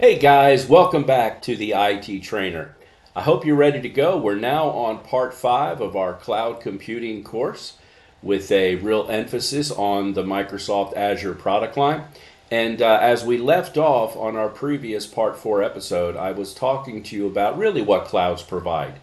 Hey guys, welcome back to the IT Trainer. I hope you're ready to go. We're now on part 5 of our cloud computing course with a real emphasis on the Microsoft Azure product line. And as we left off on our previous part 4 episode, I was talking to you about really what clouds provide.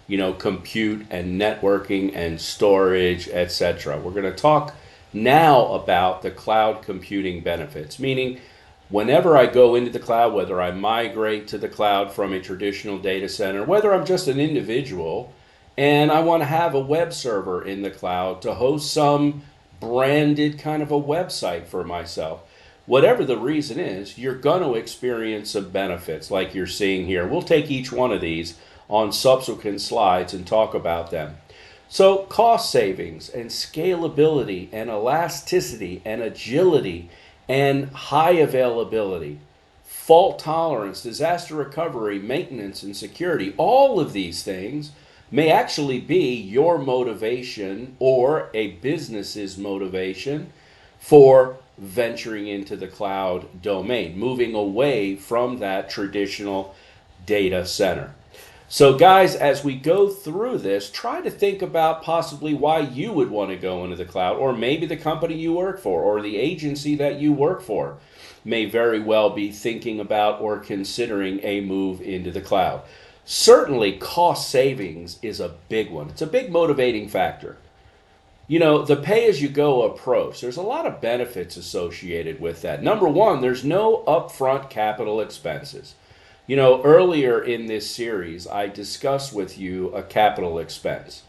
Compute and networking and storage, etc. We're going to talk now about the cloud computing benefits, meaning whenever I go into the cloud, whether I migrate to the cloud from a traditional data center, whether I'm just an individual and I want to have a web server in the cloud to host some branded kind of a website for myself, whatever the reason is, you're going to experience some benefits like you're seeing here. We'll take each one of these on subsequent slides and talk about them. So, cost savings and scalability and elasticity and agility and high availability, fault tolerance, disaster recovery, maintenance, and security, all of these things may actually be your motivation or a business's motivation for venturing into the cloud domain, moving away from that traditional data center. So, guys, as we go through this, try to think about possibly why you would want to go into the cloud, or maybe the company you work for, or the agency that you work for may very well be thinking about or considering a move into the cloud. Certainly, cost savings is a big one. It's a big motivating factor. The pay as you go approach, there's a lot of benefits associated with that. Number one, there's no upfront capital expenses. Earlier in this series, I discussed with you a capital expense.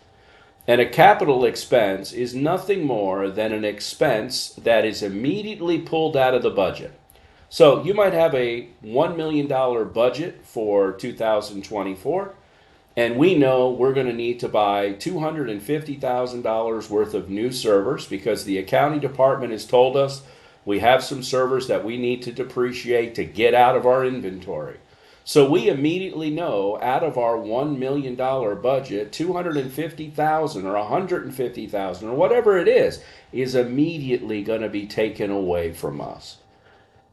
And a capital expense is nothing more than an expense that is immediately pulled out of the budget. So you might have a $1 million budget for 2024, and we know we're going to need to buy $250,000 worth of new servers because the accounting department has told us we have some servers that we need to depreciate to get out of our inventory. So we immediately know out of our $1 million budget, $250,000 or $150,000 or whatever it is immediately going to be taken away from us.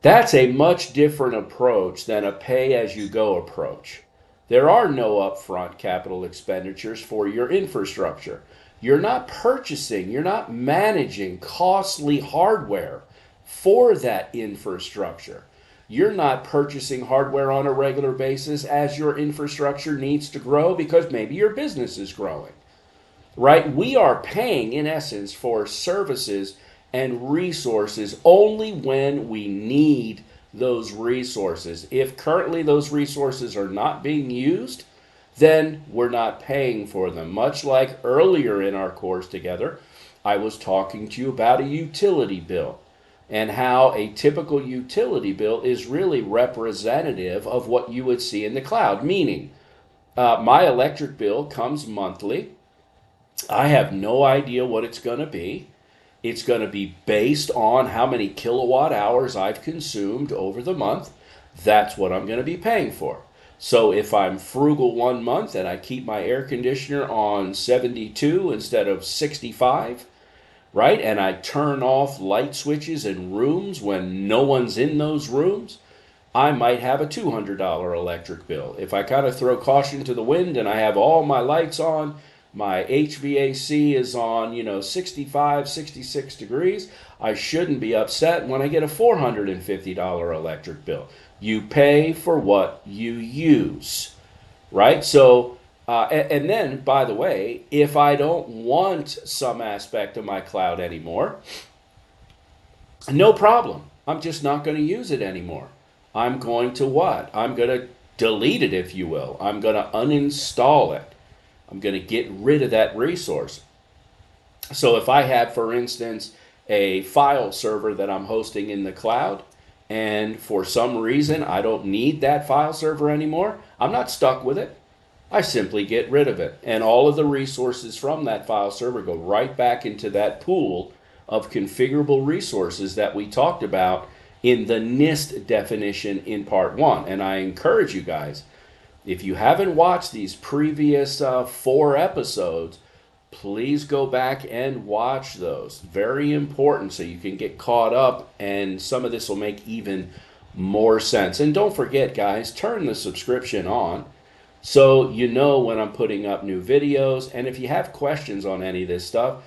That's a much different approach than a pay-as-you-go approach. There are no upfront capital expenditures for your infrastructure. You're not purchasing, you're not managing costly hardware for that infrastructure. You're not purchasing hardware on a regular basis as your infrastructure needs to grow because maybe your business is growing, right? We are paying, in essence, for services and resources only when we need those resources. If currently those resources are not being used, then we're not paying for them. Much like earlier in our course together, I was talking to you about a utility bill and how a typical utility bill is really representative of what you would see in the cloud. Meaning, my electric bill comes monthly. I have no idea what it's going to be. It's going to be based on how many kilowatt hours I've consumed over the month. That's what I'm going to be paying for. So if I'm frugal one month and I keep my air conditioner on 72 instead of 65, right? And I turn off light switches in rooms when no one's in those rooms, I might have a $200 electric bill. If I kind of throw caution to the wind and I have all my lights on, my HVAC is on, 65, 66 degrees, I shouldn't be upset when I get a $450 electric bill. You pay for what you use, right? So, and then, by the way, if I don't want some aspect of my cloud anymore, no problem. I'm just not going to use it anymore. I'm going to what? I'm going to delete it, if you will. I'm going to uninstall it. I'm going to get rid of that resource. So if I have, for instance, a file server that I'm hosting in the cloud, and for some reason I don't need that file server anymore, I'm not stuck with it. I simply get rid of it. And all of the resources from that file server go right back into that pool of configurable resources that we talked about in the NIST definition in part 1. And I encourage you guys, if you haven't watched these previous 4 episodes, please go back and watch those. Very important so you can get caught up, and some of this will make even more sense. And don't forget, guys, turn the subscription on so you know when I'm putting up new videos. And if you have questions on any of this stuff,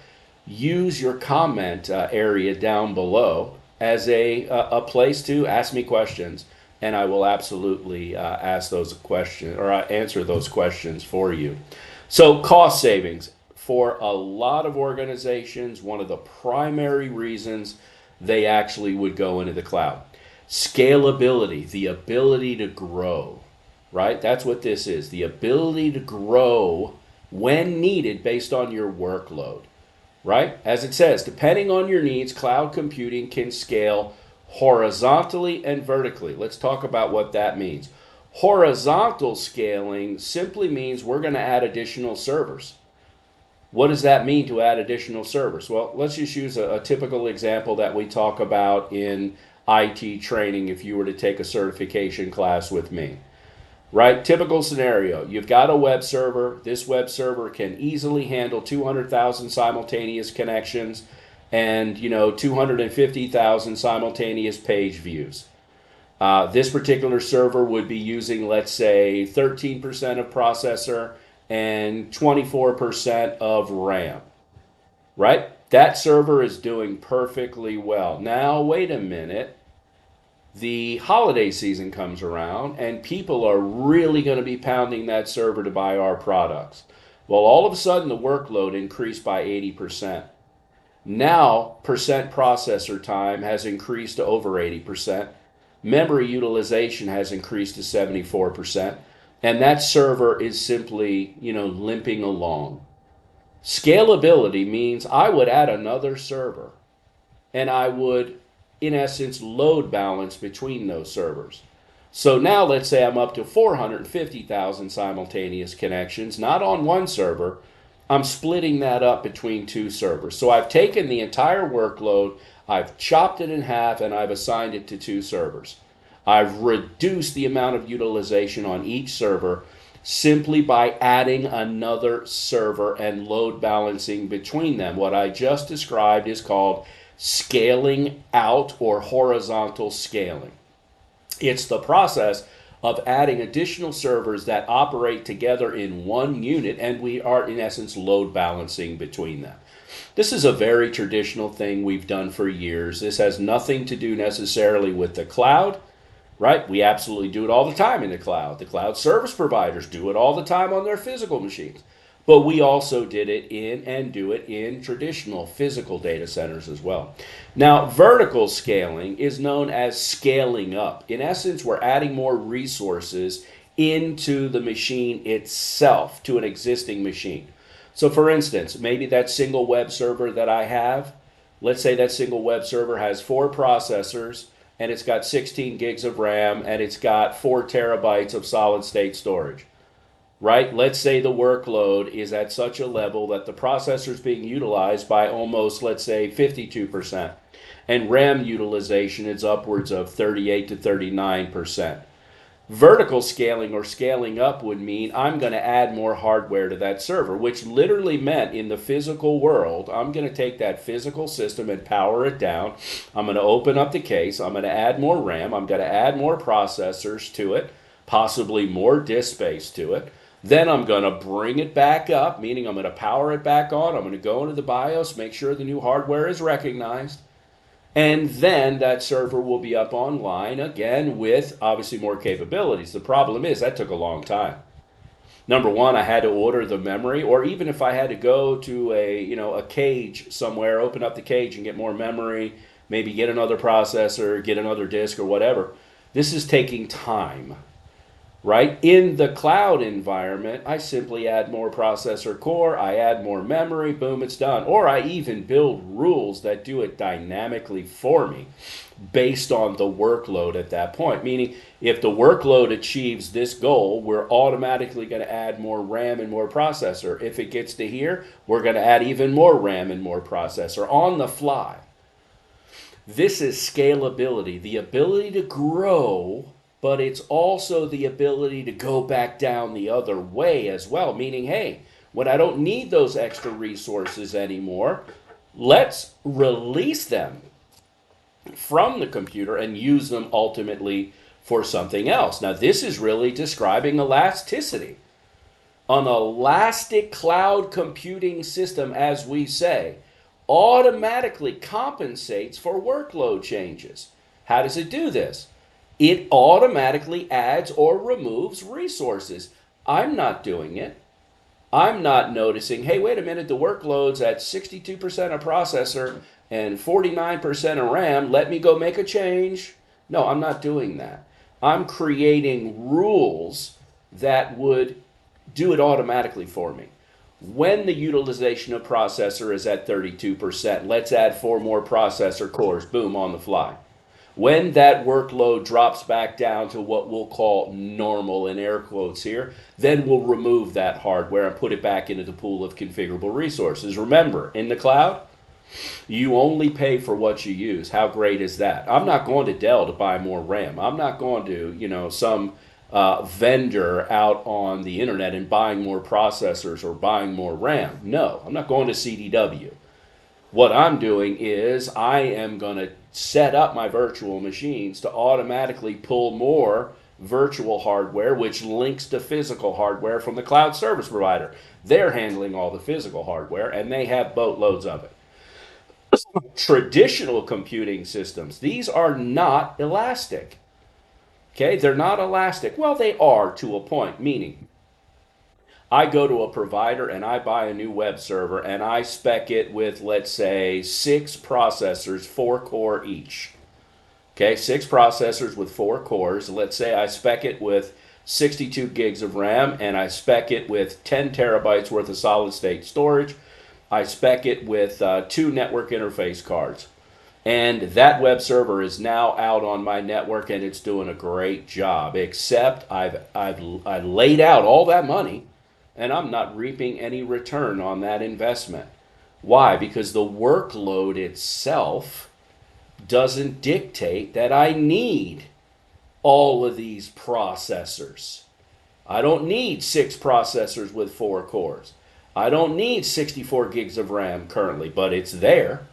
use your comment area down below as a place to ask me questions, and I will absolutely ask those questions or answer those questions for you. So, cost savings for a lot of organizations, one of the primary reasons they actually would go into the cloud. Scalability, the ability to grow, right? That's what this is, the ability to grow when needed based on your workload, right? As it says, depending on your needs, cloud computing can scale horizontally and vertically. Let's talk about what that means. Horizontal scaling simply means we're going to add additional servers. What does that mean to add additional servers? Well, let's just use a typical example that we talk about in IT training if you were to take a certification class with me. Right? Typical scenario. You've got a web server. This web server can easily handle 200,000 simultaneous connections and, 250,000 simultaneous page views. This particular server would be using, let's say, 13% of processor and 24% of RAM. Right? That server is doing perfectly well. Now, wait a minute. The holiday season comes around and people are really going to be pounding that server to buy our products. Well, all of a sudden the workload increased by 80%. Now percent processor time has increased to over 80%. Memory utilization has increased to 74%. And that server is simply, limping along. Scalability means I would add another server and I would, in essence, load balance between those servers. So now let's say I'm up to 450,000 simultaneous connections, not on one server. I'm splitting that up between two servers. So I've taken the entire workload, I've chopped it in half, and I've assigned it to two servers. I've reduced the amount of utilization on each server simply by adding another server and load balancing between them. What I just described is called scaling out or horizontal scaling. It's the process of adding additional servers that operate together in one unit, and we are, in essence, load balancing between them. This is a very traditional thing we've done for years. This has nothing to do necessarily with the cloud, right? We absolutely do it all the time in the cloud. The cloud service providers do it all the time on their physical machines. But we also did it in and do it in traditional physical data centers as well. Now, vertical scaling is known as scaling up. In essence, we're adding more resources into the machine itself, to an existing machine. So for instance, maybe that single web server that I have, let's say that single web server has 4 processors and it's got 16 gigs of RAM and it's got 4 terabytes of solid state storage. Right? Let's say the workload is at such a level that the processor is being utilized by almost, let's say, 52%. And RAM utilization is upwards of 38 to 39%. Vertical scaling or scaling up would mean I'm going to add more hardware to that server, which literally meant in the physical world, I'm going to take that physical system and power it down. I'm going to open up the case. I'm going to add more RAM. I'm going to add more processors to it, possibly more disk space to it. Then I'm going to bring it back up, meaning I'm going to power it back on. I'm going to go into the BIOS, make sure the new hardware is recognized. And then that server will be up online again with obviously more capabilities. The problem is that took a long time. Number one, I had to order the memory, or even if I had to go to a cage somewhere, open up the cage and get more memory, maybe get another processor, get another disk or whatever. This is taking time. Right? In the cloud environment, I simply add more processor core, I add more memory, boom, it's done. Or I even build rules that do it dynamically for me based on the workload at that point. Meaning, if the workload achieves this goal, we're automatically going to add more RAM and more processor. If it gets to here, we're going to add even more RAM and more processor on the fly. This is scalability, the ability to grow, but it's also the ability to go back down the other way as well. Meaning, hey, when I don't need those extra resources anymore, let's release them. from the computer and use them ultimately for something else. Now, this is really describing elasticity. An elastic cloud computing system, as we say, automatically compensates for workload changes. How does it do this? It automatically adds or removes resources. I'm not doing it. I'm not noticing, hey, wait a minute, the workload's at 62% of processor and 49% of RAM. Let me go make a change. No, I'm not doing that. I'm creating rules that would do it automatically for me. When the utilization of processor is at 32%, let's add 4 more processor cores, boom, on the fly. When that workload drops back down to what we'll call normal in air quotes here, then we'll remove that hardware and put it back into the pool of configurable resources. Remember, in the cloud, you only pay for what you use. How great is that? I'm not going to Dell to buy more RAM. I'm not going to, some vendor out on the internet and buying more processors or buying more RAM. No, I'm not going to CDW. What I'm doing is I am going to set up my virtual machines to automatically pull more virtual hardware, which links to physical hardware from the cloud service provider. They're handling all the physical hardware, and they have boatloads of it. Traditional computing systems, these are not elastic. Okay, they're not elastic. Well, they are to a point, meaning I go to a provider and I buy a new web server and I spec it with, let's say, 6 processors, 4 core each. Okay, 6 processors with 4 cores. Let's say I spec it with 62 gigs of RAM and I spec it with 10 terabytes worth of solid state storage. I spec it with 2 network interface cards. And that web server is now out on my network and it's doing a great job, except I've laid out all that money and I'm not reaping any return on that investment. Why? Because the workload itself doesn't dictate that I need all of these processors. I don't need 6 processors with 4 cores. I don't need 64 gigs of RAM currently, but it's there.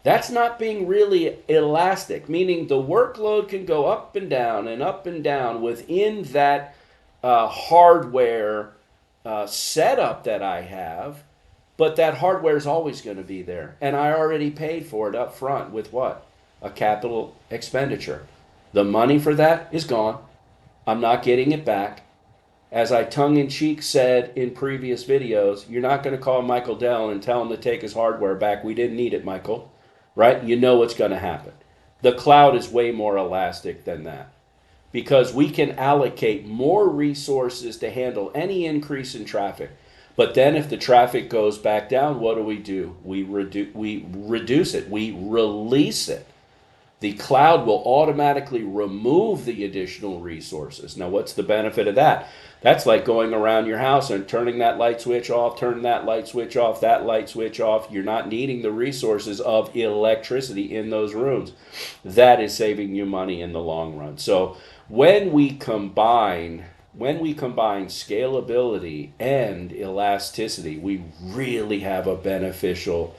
That's not being really elastic, meaning the workload can go up and down within that hardware setup that I have, but that hardware is always going to be there. And I already paid for it up front with what? A capital expenditure. The money for that is gone. I'm not getting it back. As I tongue-in-cheek said in previous videos, you're not going to call Michael Dell and tell him to take his hardware back. We didn't need it, Michael. Right? You know what's going to happen. The cloud is way more elastic than that because we can allocate more resources to handle any increase in traffic. But then if the traffic goes back down, what do? We reduce it. We release it. The cloud will automatically remove the additional resources. Now, what's the benefit of that? That's like going around your house and turning that light switch off, turning that light switch off, that light switch off. You're not needing the resources of electricity in those rooms. That is saving you money in the long run. So when we combine scalability and elasticity, we really have a beneficial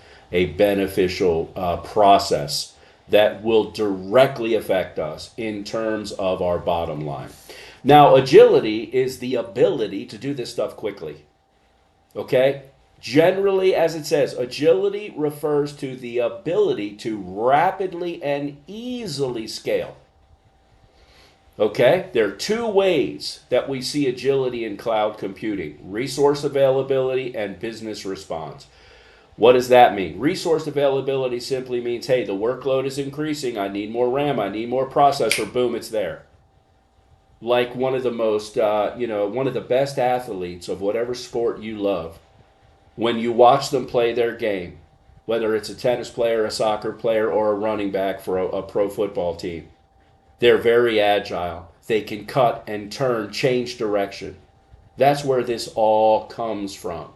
process that will directly affect us in terms of our bottom line. Now, agility is the ability to do this stuff quickly. Okay? Generally, as it says, agility refers to the ability to rapidly and easily scale. Okay? There are 2 ways that we see agility in cloud computing: resource availability and business response. What does that mean? Resource availability simply means, hey, the workload is increasing. I need more RAM. I need more processor. Boom, it's there. Like one of the one of the best athletes of whatever sport you love, when you watch them play their game, whether it's a tennis player, a soccer player, or a running back for a pro football team, they're very agile. They can cut and turn, change direction. That's where this all comes from.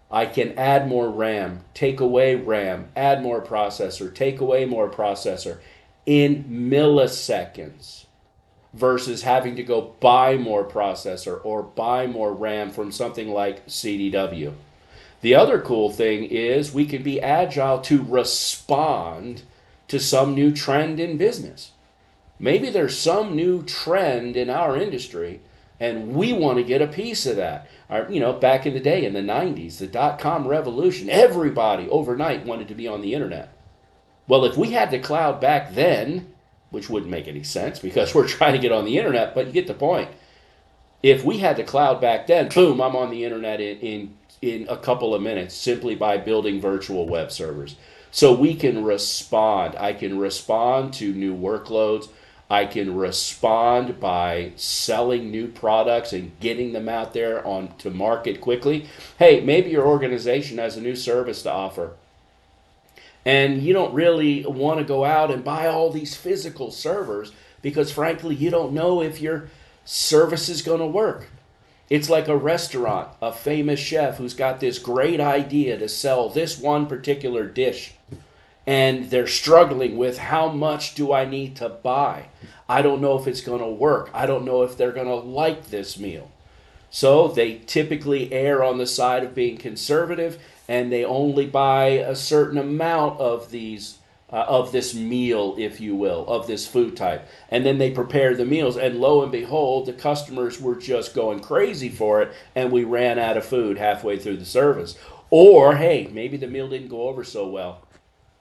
I can add more RAM, take away RAM, add more processor, take away more processor in milliseconds versus having to go buy more processor or buy more RAM from something like CDW. The other cool thing is we can be agile to respond to some new trend in business. Maybe there's some new trend in our industry and we want to get a piece of that. Back in the day in the 90s, the dot-com revolution, everybody overnight wanted to be on the internet. Well, if we had the cloud back then, which wouldn't make any sense because we're trying to get on the internet, but you get the point. If we had the cloud back then, boom, I'm on the internet in a couple of minutes simply by building virtual web servers. So we can respond. I can respond to new workloads. I can respond by selling new products and getting them out there on to market quickly. Hey, maybe your organization has a new service to offer, and you don't really want to go out and buy all these physical servers because, frankly, you don't know if your service is going to work. It's like a restaurant, a famous chef who's got this great idea to sell this one particular dish, and they're struggling with how much do I need to buy? I don't know if it's going to work. I don't know if they're going to like this meal. So they typically err on the side of being conservative, and they only buy a certain amount of these of this meal, if you will, of this food type. And then they prepare the meals, and lo and behold, the customers were just going crazy for it, and we ran out of food halfway through the service. Or, hey, maybe the meal didn't go over so well,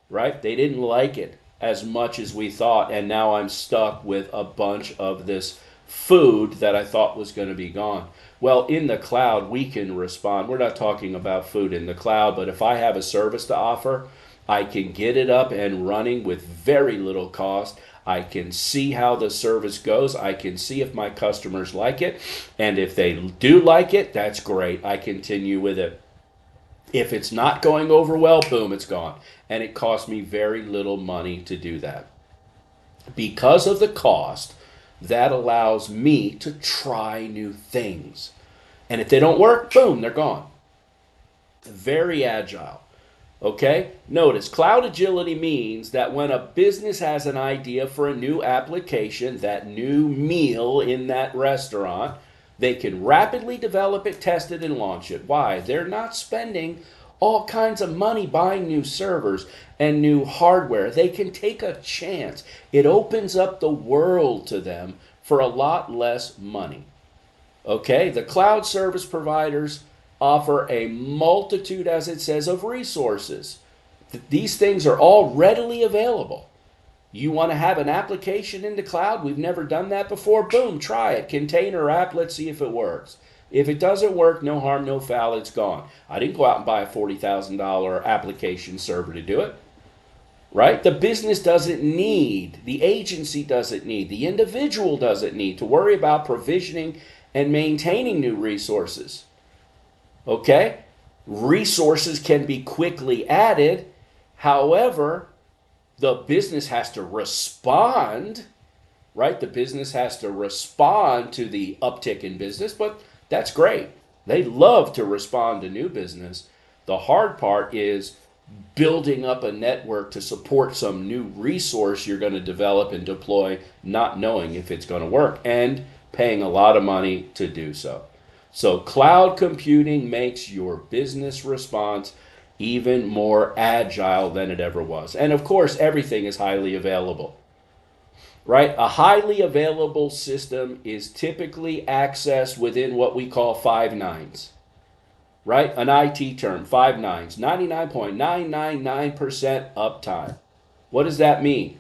right? They didn't like it as much as we thought, and now I'm stuck with a bunch of this food that I thought was going to be gone. Well, in the cloud, we can respond. We're not talking about food in the cloud, but if I have a service to offer, I can get it up and running with very little cost. I can see how the service goes. I can see if my customers like it. And if they do like it, that's great. I continue with it. If it's not going over well, boom, it's gone. And it costs me very little money to do that. Because of the cost, that allows me to try new things. And if they don't work, boom, they're gone. Very agile. Okay? Notice, cloud agility means that when a business has an idea for a new application, that new meal in that restaurant, they can rapidly develop it, test it, and launch it. Why? They're not spending all kinds of money buying new servers and new hardware. They can take a chance. It opens up the world to them for a lot less money. Okay? The cloud service providers offer a multitude, as it says, of resources. These things are all readily available. You want to have an application in the cloud? We've never done that before. Boom, try it. Container app, let's see if it works. If it doesn't work, no harm, no foul, it's gone. I didn't go out and buy a $40,000 application server to do it. Right? The business doesn't need, the agency doesn't need, the individual doesn't need to worry about provisioning and maintaining new resources. Okay? Resources can be quickly added. However, the business has to respond, right? The business has to respond to the uptick in business, but that's great. They love to respond to new business. The hard part is building up a network to support some new resource you're going to develop and deploy, not knowing if it's going to work, and paying a lot of money to do so. So cloud computing makes your business response even more agile than it ever was. And of course, everything is highly available, right? A highly available system is typically accessed within what we call 5 nines, right? An IT term, 5 nines, 99.999% uptime. What does that mean?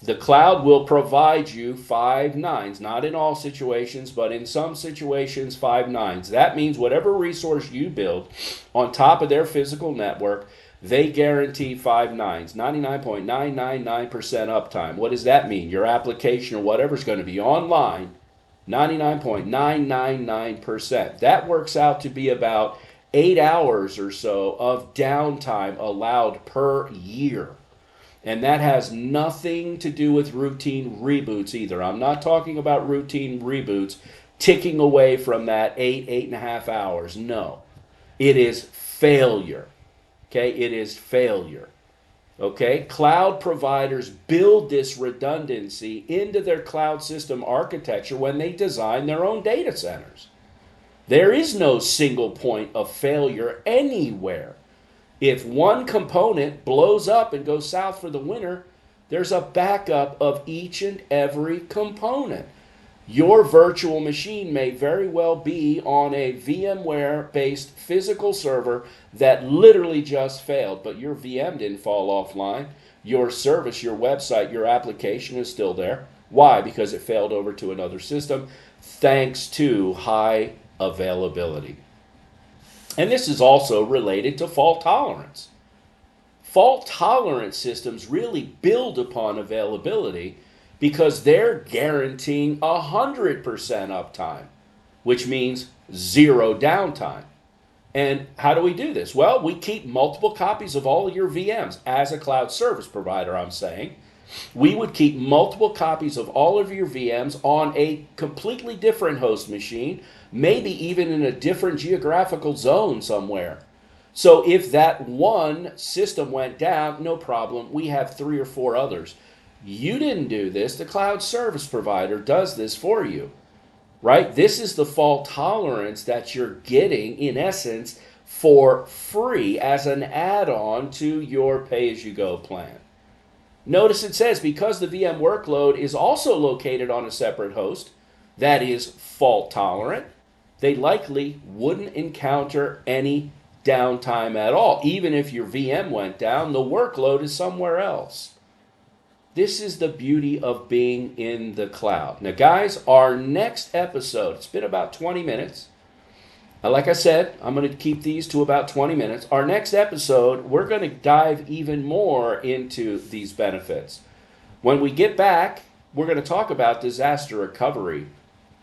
The cloud will provide you 5 nines, not in all situations, but in some situations, 5 nines. That means whatever resource you build on top of their physical network, they guarantee 5 nines, 99.999% uptime. What does that mean? Your application or whatever is going to be online, 99.999%. That works out to be about 8 hours or so of downtime allowed per year. And that has nothing to do with routine reboots either. I'm not talking about routine reboots ticking away from that 8.5 hours. No. It is failure. Okay? It is failure. Okay? Cloud providers build this redundancy into their cloud system architecture when they design their own data centers. There is no single point of failure anywhere. If one component blows up and goes south for the winter, there's a backup of each and every component. Your virtual machine may very well be on a VMware-based physical server that literally just failed, but your VM didn't fall offline. Your service, your website, your application is still there. Why? Because it failed over to another system thanks to high availability. And this is also related to fault tolerance. Fault tolerant systems really build upon availability because they're guaranteeing 100% uptime, which means zero downtime. And how do we do this? Well, we keep multiple copies of all of your VMs as a cloud service provider, I'm saying. We would keep multiple copies of all of your VMs on a completely different host machine, maybe even in a different geographical zone somewhere. So if that one system went down, no problem. We have 3 or 4 others. You didn't do this. The cloud service provider does this for you, right? This is the fault tolerance that you're getting, in essence, for free as an add-on to your pay-as-you-go plan. Notice it says, because the VM workload is also located on a separate host that is fault tolerant, they likely wouldn't encounter any downtime at all. Even if your VM went down, the workload is somewhere else. This is the beauty of being in the cloud. Now, guys, our next episode, it's been about 20 minutes. Like I said, I'm going to keep these to about 20 minutes. Our next episode, we're going to dive even more into these benefits. When we get back, we're going to talk about disaster recovery.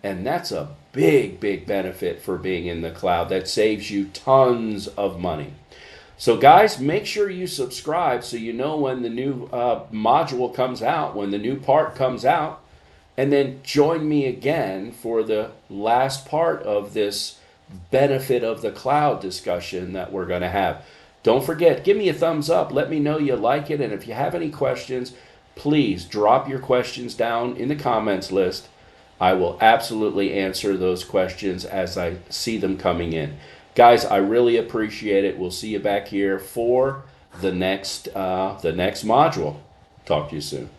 And that's a big, big benefit for being in the cloud. That saves you tons of money. So guys, make sure you subscribe so you know when the new module comes out, when the new part comes out. And then join me again for the last part of this benefit of the cloud discussion that we're going to have. Don't forget, give me a thumbs up. Let me know you like it. And if you have any questions, please drop your questions down in the comments list. I will absolutely answer those questions as I see them coming in. Guys, I really appreciate it. We'll see you back here for the next module. Talk to you soon.